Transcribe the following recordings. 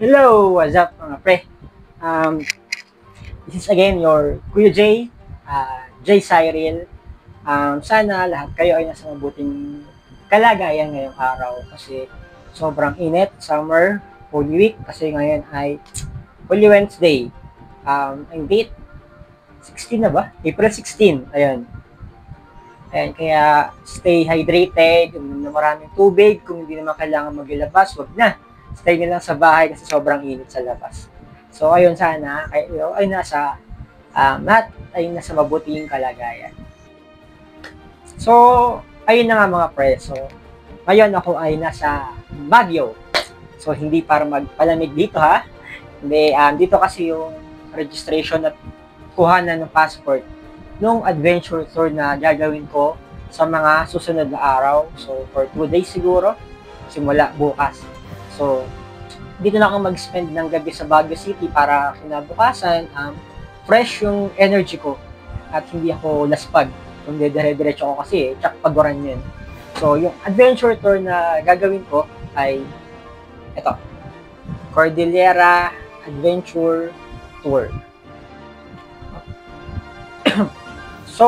Hello! What's up mga pre? Um, this is again your Kuya Jay, Jay Cyril. Sana lahat kayo ay nasa mabuting kalagayan ngayong araw kasi sobrang init, summer, Holy Week kasi ngayon ay Holy Wednesday. Ang date, 16 na ba? April 16. Ayun. Ayan, kaya stay hydrated, uminom na maraming tubig. Kung hindi naman kailangan maglabas, wag na. Stay na lang sa bahay kasi sobrang init sa labas. So, ayun sana, kayo ay lahat ay nasa mabuting kalagayan. So, ayun na nga mga pre. So, ngayon ako ay nasa Baguio. So, hindi para magpalamig dito ha. Hindi, dito kasi yung registration at kuhanan ng passport nung adventure tour na gagawin ko sa mga susunod na araw. So, for 2 days siguro, simula bukas. So, dito na ako mag-spend ng gabi sa Baguio City para kinabukasan, fresh yung energy ko at hindi ako laspag. Kung dire-diretso ko kasi, tsak paguran yun. So, yung adventure tour na gagawin ko ay ito, Cordillera Adventure Tour. So,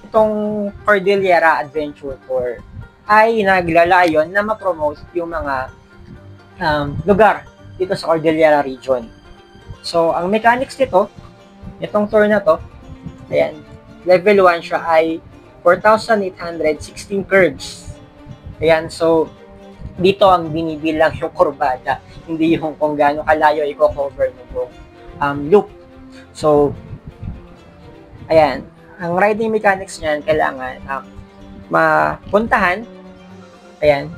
itong Cordillera Adventure Tour ay naglalayon na ma-promote yung mga lugar dito sa Cordillera region. So, ang mechanics nito, itong tour na to, ayan, level 1 siya ay 4,816 curves. Ayan, so, dito ang binibilang yung kurbada, hindi yung kung gaano kalayo i-cover mo loop. So, ayan, ang riding mechanics niyan, kailangan mapuntahan, ayan,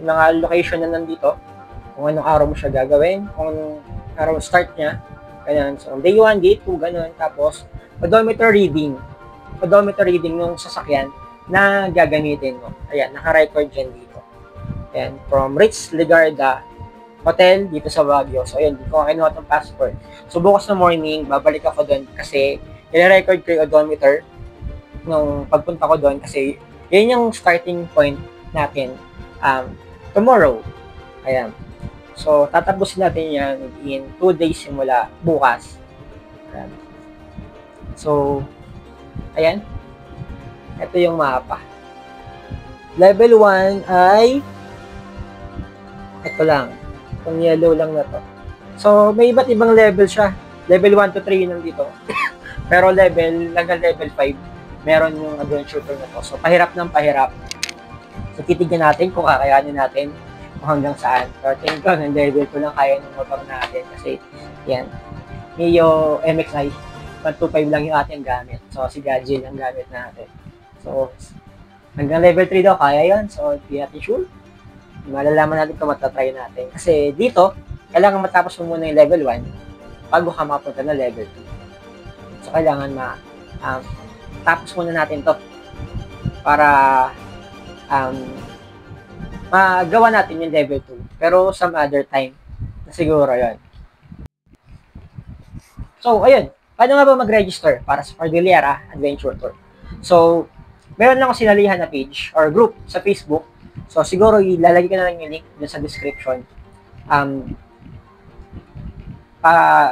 yung mga location na nandito, kung anong araw mo siya gagawin, kung anong araw start niya, ganyan. So, day 1, day 2, ganun. Tapos, odometer reading ng sasakyan na gagamitin mo. Ayan, naka-record dyan dito. Ayan, from Ritz Ligarda Hotel dito sa Baguio. So, ayan, dito ko kinuha itong passport. So, bukas na morning, babalik ako doon kasi i-record ko yung odometer nung pagpunta ko doon kasi yun yung starting point natin tomorrow. Ayan. So, tatapusin natin yan in 2 days simula bukas. Ayan. So, ayan. Ito yung mapa. Level 1 ay ito lang. Itong yellow lang na to. So, may iba't ibang level siya. Level 1 to 3 yun dito. Pero hanggang level 5, meron yung adventure tour na to. So, pahirap ng pahirap. So, titignan natin kung kakayanin natin kung hanggang saan. So, tingin ko, hanggang level 2 lang kaya ng motor natin. Kasi, yan, Mio MXI, 125 lang yung ating gamit. So, si Gadget ang gamit natin. So, hanggang level 3 daw, kaya yun. So, di natin sure. Malalaman natin kung matatry natin. Kasi dito, kailangan matapos mo muna yung level 1 bago ka mapunta na level 2. So, kailangan tapos muna natin to para magawa natin yung level 2. Pero some other time na siguro yun. So, ayun. Paano nga ba mag-register para sa Cordillera Adventure Tour? So, meron lang ako sinalihan na page or group sa Facebook. So, siguro ilalagay ko na lang yung link dun sa description.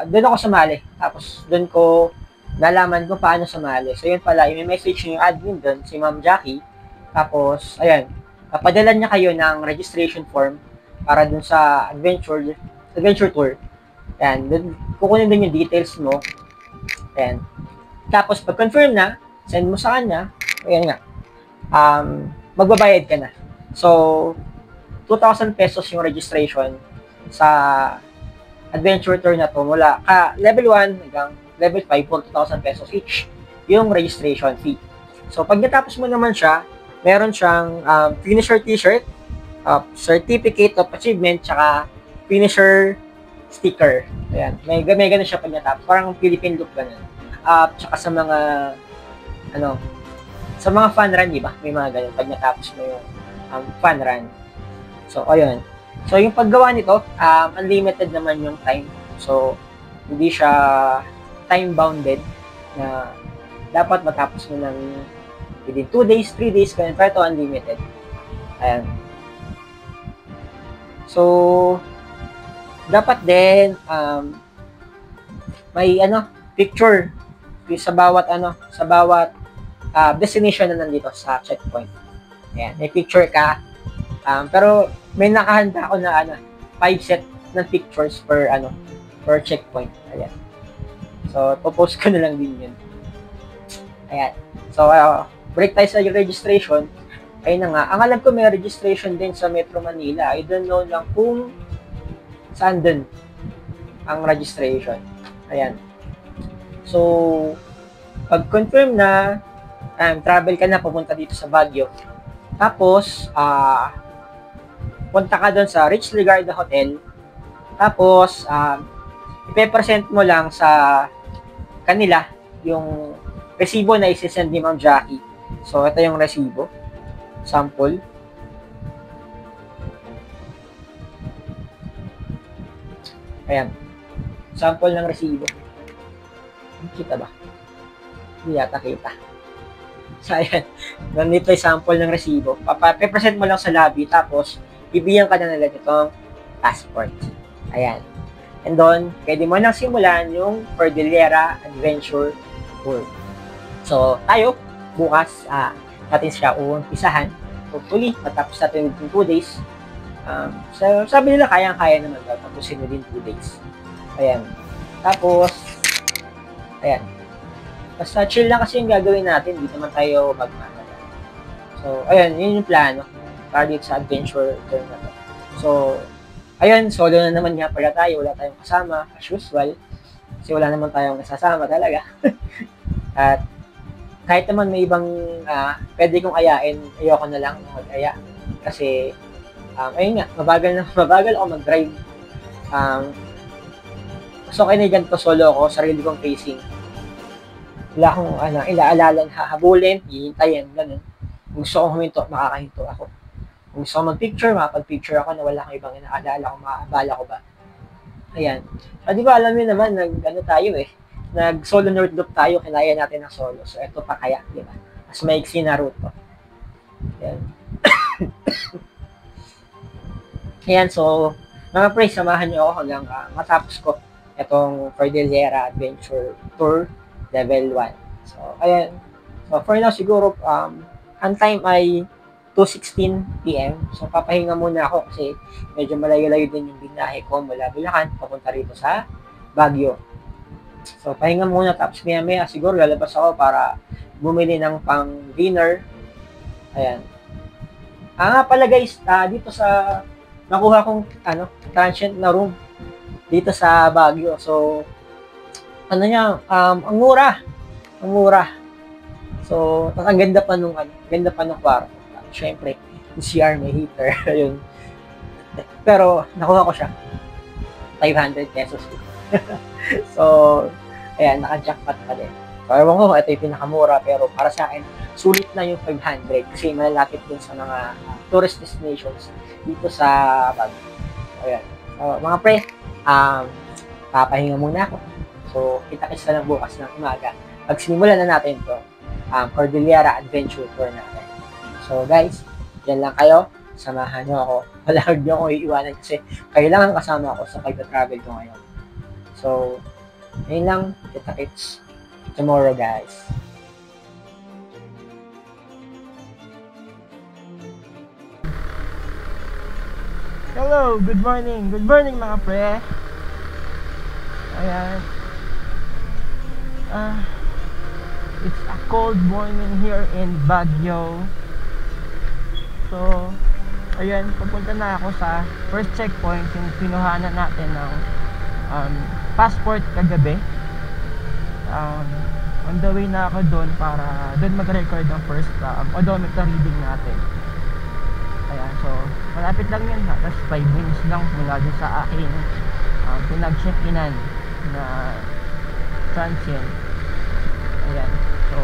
Doon ako sumali. Tapos, doon ko nalaman kung paano sumali. So, yun pala, i-message nyo yung admin doon, si Ma'am Jackie. Tapos, ayan, kapadalan niya kayo ng registration form para dun sa adventure tour. Ayan, dun, kukunin din yung details mo. Ayan. Tapos, pag-confirm na, send mo sa kanya, ayan nga, magbabayad ka na. So, 2,000 pesos yung registration sa adventure tour na to mula level 1 hanggang level 5 for 2,000 pesos each yung registration fee. So, pag natapos mo naman siya, meron siyang finisher t-shirt, certificate of achievement, tsaka finisher sticker. Ayan. May ganun siya pag natapos. Parang Philippine look ganun. Tsaka sa mga sa mga fun run, diba? May mga ganun pag natapos mo yung fun run. So, ayun. So, yung paggawa nito, unlimited naman yung time. So, hindi siya time-bounded na dapat matapos mo ng within 2 days, 3 days, ganun. Pero ito, unlimited. Ayan. So, dapat din may picture sa bawat destination na nandito sa checkpoint. Ayan, may picture ka. Pero may nakahanda ako na 5 set ng pictures per checkpoint. Ayan. So, popost ko na lang din yun. Ayan. So, break tayo sa registration. Ayun na nga. Ang alam ko may registration din sa Metro Manila. I don't know lang kung saan din ang registration. Ayan. So, pag-confirm na, travel ka na, pupunta dito sa Baguio. Tapos, punta ka doon sa Rich Ligarda Hotel. Tapos, ipe-present mo lang sa kanila yung resibo na isi-send ni Ma'am Jackie. So, ito yung resibo. Sample. Ayan. Sample ng resibo. Kita ba? Hindi yata kita. So, ayan. Nandito yung sample ng resibo. Pe-present mo lang sa lobby. Tapos, bibigyan ka na nila itong passport. Ayan. And doon, pwede mo nang simulan yung Cordillera Adventure Tour. So, tayo, bukas, natin siya uumpisahan. Hopefully, matapos natin within 2 days. So, sabi nila, kayang-kaya naman daw. Tapusin within 2 days. Ayan. Tapos, ayan. Basta chill lang kasi yung gagawin natin. Dito naman tayo magmamala. So, ayan. Yun yung plano. Para dito sa adventure tour na to. So, ayun, solo na naman nga pala tayo. Wala tayong kasama, as usual. Kasi wala naman tayong nasasama talaga. At kahit naman may ibang pwede kong ayain, ayoko na lang mag-aya. Kasi, ayun nga, mabagal ako mag-drive. So, kaya na ganito solo ako, sarili kong pacing. Wala akong ilaalala na hahabulin, hihintayin, ganun. Kung gusto kong huminto, makakahinto ako. Kung gusto ko mag-picture, makapag-picture ako na wala kang ibang inaalala kung makakabala ko ba. Ayan. Di ba alam niyo naman, tayo nag-solo nerd loop tayo, kinaya natin ng solo. So, ito pa kaya, di ba? Mas maiksi na route to. Ayan. Ayan, so, mga pre, samahan niyo ako hanggang matapos ko itong Cordillera Adventure Tour Level 1. So, ayan. So, for now, siguro, ang time ay 2:16 PM. So, papahinga muna ako kasi medyo malayo-layo din yung binahe ko mula Bulacan papunta rito sa Baguio. So, pahinga muna tapos maya-maya siguro lalabas ako para bumili ng pang-dinner. Ayan. Nga pala guys, dito sa nakuha kong transient na room dito sa Baguio. So, ang mura. Ang mura. So, ang ganda pa nung kwarto. Siyempre, yung CR may heater. Ayun. Pero, nakuha ko siya. 500 pesos. So, ayan, naka-jackpot pa din. So, ewan ko, ito yung pinakamura. Pero para sa akin, sulit na yung 500. Kasi malalapit din sa mga tourist destinations dito sa Baguio. So, ayan. So, mga pre, papahinga muna ako. So, kita-kits na lang bukas ng umaga. Pag sinimulan na natin to, Cordillera Adventure Tour natin. So guys, dyan lang kayo. Samahan nyo ako. Wala nyo ako iiwanan kasi kailangan kasama ako sa pag-travel ko ngayon. So, ayun lang. Kita-kits tomorrow guys. Hello, good morning. Good morning mga pre. Ayan. It's a cold morning here in Baguio. So, ayan, papunta na ako sa first checkpoint, yung pinuhanan natin ng passport kagabi. On the way na ako doon para doon mag-record ng first odometer reading natin. Ayan, so, malapit lang yun ha. Tapos 5 minutes lang mula doon sa aking pinag-check-inan na transient. Ayan, so,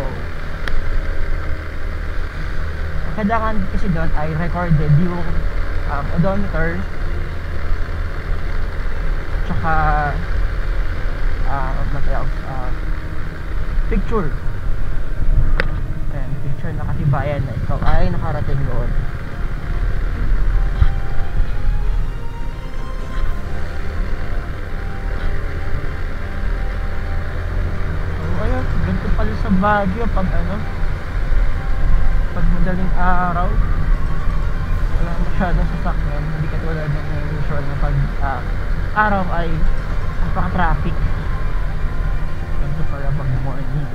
kailangan kasi doon ay recorded yung odometer tsaka picture. Ayan, picture na katibayan na ikaw ay nakarating doon. Baguio pag pag madaling araw wala masyadong sasakyan, hindi katulad ng usual na pag araw ay napaka-traffic ganito pala pag morning.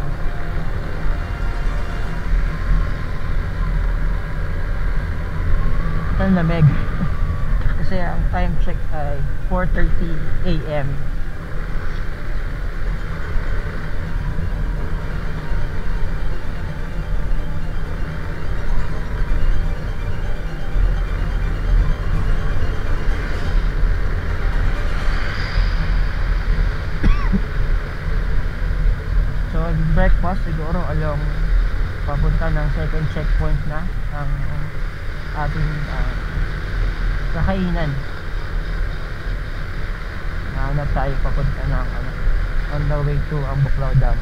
Ang lamig kasi ang time check ay 4:30 AM. So breakfast siguro along papunta ng second checkpoint na ang ating kakainan. Nahanap tayo papunta ng on the way to ang Buklao Dam.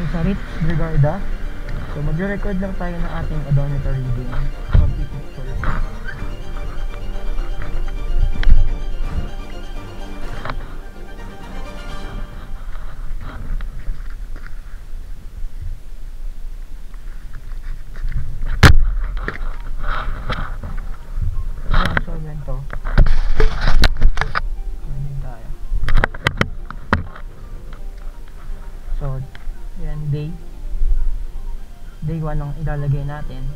Sa Ritz Brigada. So magre-record lang tayo ng ating odometer reading. Picture. So ganito. Tayo. So yan, day 1 ang ilalagay natin.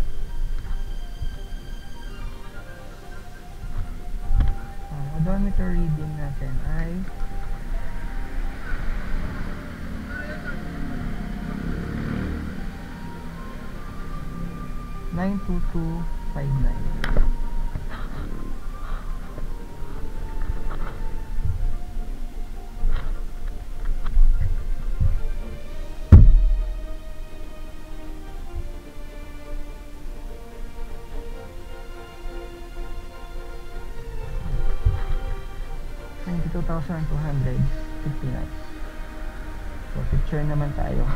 Ang odometer reading natin ay 92259. 1,259. So picture naman tayo.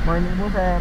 Morning po, sir.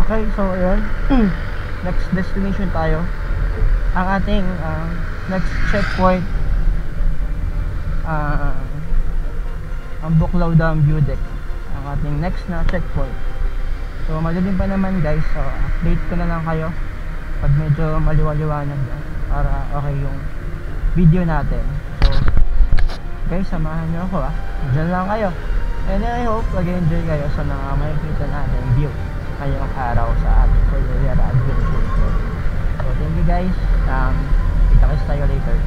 Okay, so ayun. Next destination tayo. Ang ating next checkpoint, ang Buklaw Dam View Deck. Ang ating next na checkpoint. So madilim pa naman guys, so update ko na lang kayo pag medyo maliwaliwanag para okay yung video natin. So guys, samahan nyo ako Diyan lang kayo. And I hope mag-enjoy kayo sa mga makikita natin view ngayong araw sa ating Cordillera Adventure. So thank you guys, kita-kits tayo later.